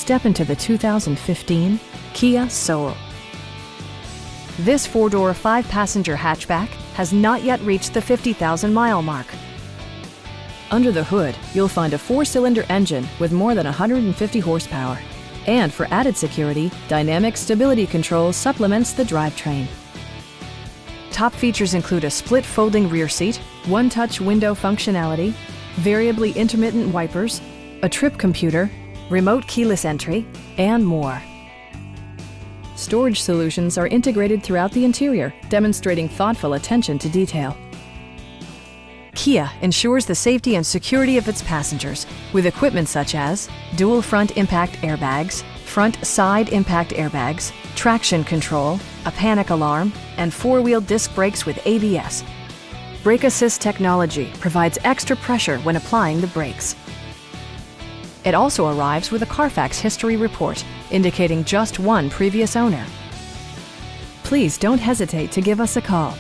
Step into the 2015 Kia Soul. This four-door, five-passenger hatchback has not yet reached the 50,000-mile mark. Under the hood, you'll find a four-cylinder engine with more than 150 horsepower. And for added security, dynamic stability control supplements the drivetrain. Top features include a split folding rear seat, one-touch window functionality, variably intermittent wipers, a trip computer, remote keyless entry, and more. Storage solutions are integrated throughout the interior, demonstrating thoughtful attention to detail. Kia ensures the safety and security of its passengers with equipment such as dual front impact airbags, front side impact airbags, traction control, a panic alarm, and four-wheel disc brakes with ABS. Brake Assist technology provides extra pressure when applying the brakes. It also arrives with a Carfax history report, indicating just one previous owner. Please don't hesitate to give us a call.